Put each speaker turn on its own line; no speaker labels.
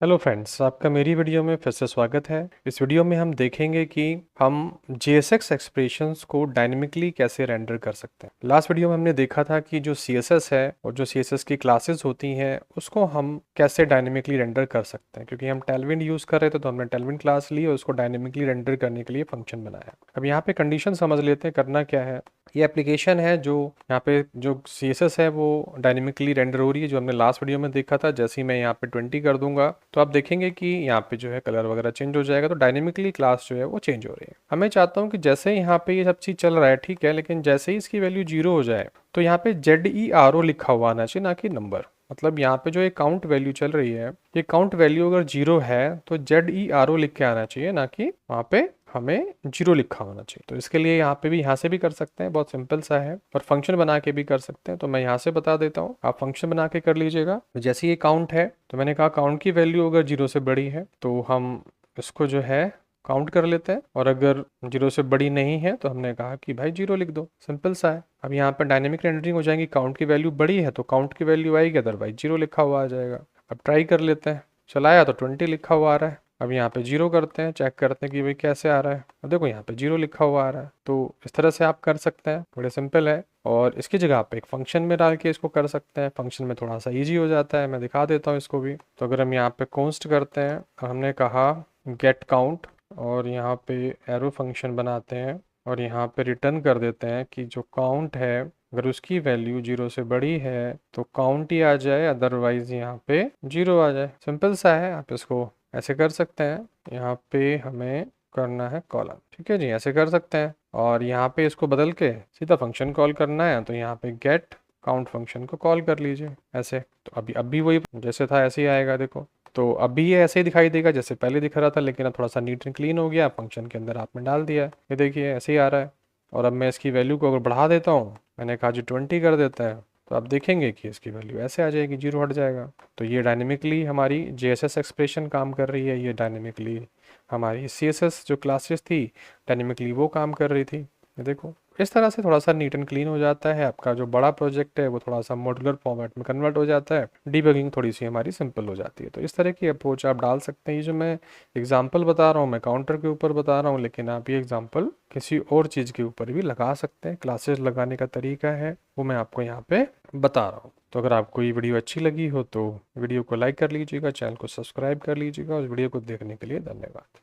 Hello friends, आपका मेरी video में फिर से स्वागत है। इस वीडियो में हम देखेंगे कि हम JSX एक्सप्रेशंस को डायनेमिकली कैसे रेंडर कर सकते हैं। लास्ट वीडियो में हमने देखा था कि जो CSS है और जो CSS की क्लासेस होती हैं उसको हम कैसे डायनेमिकली रेंडर कर सकते हैं। क्योंकि हम टेलविंड यूज़ कर रहे थे तो हमने टेलविंड क्लास ली और उसको डायनेमिकली रेंडर करने के लिए फंक्शन बनाया। अब यहाँ पे कंडीशन समझ लेते हैं करना क्या है। ये एप्लीकेशन है जो यहाँ पे जो CSS है वो डायनेमिकली रेंडर हो रही है, जो हमने लास्ट वीडियो में देखा था। जैसे ही मैं यहाँ पे 20 कर दूंगा तो आप देखेंगे कि यहाँ पे जो है कलर वगैरह चेंज हो जाएगा, तो डायनेमिकली क्लास जो है वो चेंज हो रही है। अब मैं चाहता हूँ कि जैसे यहाँ पे ये सब चीज़ चल रहा है ठीक है, लेकिन जैसे ही इसकी वैल्यू 0 हो जाए तो यहाँ पे ZERO लिखा हुआ आना चाहिए, ना कि नंबर। मतलब यहाँ पे जो ये काउंट वैल्यू चल रही है, ये काउंट वैल्यू अगर 0 है तो ZERO लिख के आना चाहिए, ना कि वहाँ पे हमें 0 लिखा होना चाहिए। तो इसके लिए यहाँ पे भी यहाँ से भी कर सकते हैं, बहुत सिंपल सा है। और फंक्शन बना के भी कर सकते हैं, तो मैं यहाँ से बता देता हूँ, आप फंक्शन बना के कर लीजिएगा। तो जैसे ये काउंट है तो मैंने कहा काउंट की वैल्यू अगर 0 से बड़ी है तो हम इसको जो है काउंट कर लेते हैं, और अगर 0 से बड़ी नहीं है तो हमने कहा कि भाई 0 लिख दो। सिंपल सा है। अब यहाँ पर डायनेमिक रेंडरिंग हो जाएगी। काउंट की वैल्यू बड़ी है तो काउंट की वैल्यू आएगी, अदरवाइज 0 लिखा हुआ आ जाएगा। अब ट्राई कर लेते हैं। चलाया तो 20 लिखा हुआ आ रहा है। अब यहाँ पे 0 करते हैं, चेक करते हैं कि भाई कैसे आ रहा है। अब देखो यहाँ पे 0 लिखा हुआ आ रहा है। तो इस तरह से आप कर सकते हैं, बड़े सिंपल है। और इसकी जगह आप एक फंक्शन में डाल के इसको कर सकते हैं। फंक्शन में थोड़ा सा ईजी हो जाता है, मैं दिखा देता हूँ इसको भी। तो अगर हम यहाँ पे कॉन्स्ट करते हैं और हमने कहा गेट काउंट, और यहाँ पे एरो फंक्शन बनाते हैं और यहाँ पे रिटर्न कर देते हैं कि जो काउंट है अगर उसकी वैल्यू 0 से बड़ी है तो काउंट ही आ जाए, अदरवाइज यहाँ पे 0 आ जाए। सिंपल सा है, आप इसको ऐसे कर सकते हैं। यहाँ पे हमें करना है कॉलम, ठीक है जी, ऐसे कर सकते हैं। और यहाँ पे इसको बदल के सीधा फंक्शन कॉल करना है तो यहाँ पे गेट काउंट फंक्शन को कॉल कर लीजिए ऐसे। तो अभी वही जैसे था ऐसे ही आएगा, देखो। तो अभी ये ऐसे ही दिखाई देगा जैसे पहले दिख रहा था, लेकिन अब थोड़ा सा नीट एंड क्लीन हो गया। फंक्शन के अंदर आपने डाल दिया, ये देखिए ऐसे ही आ रहा है। और अब मैं इसकी वैल्यू को अगर बढ़ा देता हूँ, मैंने कहा जी 20 कर देता है, तो आप देखेंगे कि इसकी वैल्यू ऐसे आ जाएगी, 0 हट जाएगा। तो ये डायनेमिकली हमारी JSS एक्सप्रेशन काम कर रही है। ये डायनेमिकली हमारी CSS जो क्लासेस थी डायनेमिकली वो काम कर रही थी। ये देखो इस तरह से थोड़ा सा नीट एंड क्लीन हो जाता है। आपका जो बड़ा प्रोजेक्ट है वो थोड़ा सा मॉड्यूलर फॉर्मेट में कन्वर्ट हो जाता है। डीबगिंग थोड़ी सी हमारी सिंपल हो जाती है। तो इस तरह की अप्रोच आप डाल सकते हैं। ये जो मैं एग्जांपल बता रहा हूँ, मैं काउंटर के ऊपर बता रहा हूँ, लेकिन आप ये एग्जांपल किसी और चीज़ के ऊपर भी लगा सकते हैं। क्लासेस लगाने का तरीका है वो मैं आपको यहाँ पे बता रहा हूँ। तो अगर आपको ये वीडियो अच्छी लगी हो तो वीडियो को लाइक कर लीजिएगा, चैनल को सब्सक्राइब कर लीजिएगा। और वीडियो को देखने के लिए धन्यवाद।